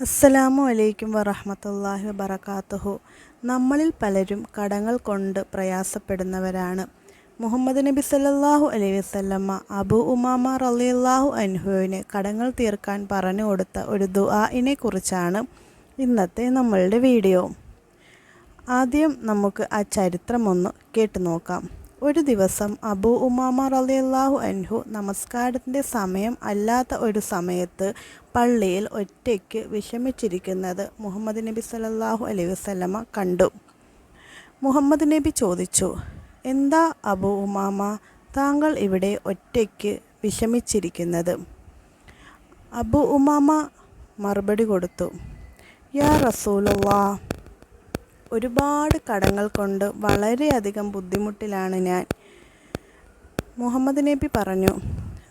അസ്സലാമു അലൈക്കും വറഹ്മത്തുള്ളാഹി വബറകാതുഹു. നമ്മളിൽ പലരും കടങ്ങൾ കൊണ്ട് പ്രയാസപ്പെടുന്നവരാണ്. മുഹമ്മദ് നബി സല്ലല്ലാഹു അലൈഹി വസല്ലമ അബൂ ഉമാമ റളിയല്ലാഹു അൻഹുവിന് കടങ്ങൾ തീർക്കാൻ പറഞ്ഞു കൊടുത്ത ഒരു ദുആഇനെ കുറിച്ചാണ് ഇന്നത്തെ നമ്മളുടെ വീഡിയോ. ആദ്യം നമുക്ക് ആ ചരിത്രമൊന്ന് കേട്ടു നോക്കാം. ഒരു ദിവസം അബൂ ഉമാമ റളിയല്ലാഹു അൻഹു നമസ്കാരത്തിൻ്റെ സമയം അല്ലാത്ത ഒരു സമയത്ത് പള്ളിയിൽ ഒറ്റയ്ക്ക് വിഷമിച്ചിരിക്കുന്നത് മുഹമ്മദ് നബി സല്ലല്ലാഹു അലൈഹി വസല്ലമ കണ്ടു. മുഹമ്മദ് നബി ചോദിച്ചു, "എന്താ അബൂ ഉമാമ, താങ്കൾ ഇവിടെ ഒറ്റയ്ക്ക് വിഷമിച്ചിരിക്കുന്നത്?" അബൂ ഉമാമ മറുപടി കൊടുത്തു, "യാ റസൂലുള്ളാഹ്, ഒരുപാട് കടങ്ങൾ കൊണ്ട് വളരെയധികം ബുദ്ധിമുട്ടിലാണ് ഞാൻ." മുഹമ്മദ് നബി പറഞ്ഞു,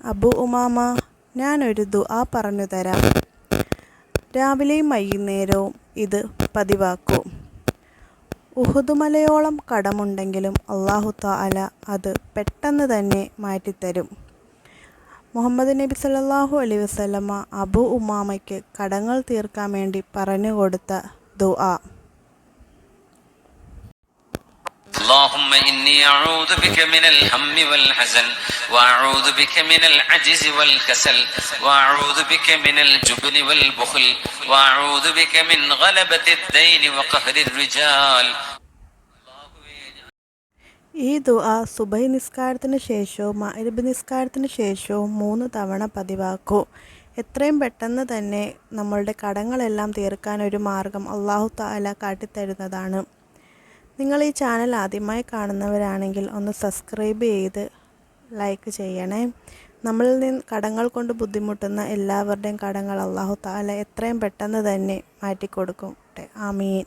"അബൂ ഉമാമ, ഞാനൊരു ദുആ പറഞ്ഞു തരാം. രാവിലെയും വൈകുന്നേരവും ഇത് പതിവാക്കൂ. ഉഹുദ് മലയോളം കടമുണ്ടെങ്കിലും അല്ലാഹു തആല അത് പെട്ടെന്ന് തന്നെ മാറ്റിത്തരും." മുഹമ്മദ് നബി സല്ലല്ലാഹു അലൈഹി വസല്ലമ അബൂ ഉമാമയ്ക്ക് കടങ്ങൾ തീർക്കാൻ വേണ്ടി പറഞ്ഞു കൊടുത്ത ദുആ. اللهم إني أعوذ بك من الهم والحزن وأعوذ بك من العجز والكسل وأعوذ بك من الجبن والبخل وأعوذ بك من غلبة الدين وقهر الرجال. ഈ ദുആ സുബഹി നിസ്കാരത്തിന് ശേഷവും മഗ്‌രിബ് നിസ്കാരത്തിന് ശേഷവും 3 തവണ പതിവാക്കൂ. എത്രയും പെട്ടെന്ന് തന്നെ നമ്മളുടെ കടങ്ങളെല്ലാം തീർക്കാൻ ഒരു മാർഗം അല്ലാഹു തആല കാട്ടിത്തരുന്നതാണ്. നിങ്ങൾ ഈ ചാനൽ ആദ്യമായി കാണുന്നവരാണെങ്കിൽ ഒന്ന് സബ്സ്ക്രൈബ് ചെയ്ത് ലൈക്ക് ചെയ്യണേ. നമ്മളിൽ നിന്ന് കടങ്ങൾ കൊണ്ട് ബുദ്ധിമുട്ടുന്ന എല്ലാവരുടെയും കടങ്ങൾ അല്ലാഹു തആല എത്രയും പെട്ടെന്ന് തന്നെ മാറ്റിക്കൊടുക്കട്ടെ. ആമീൻ.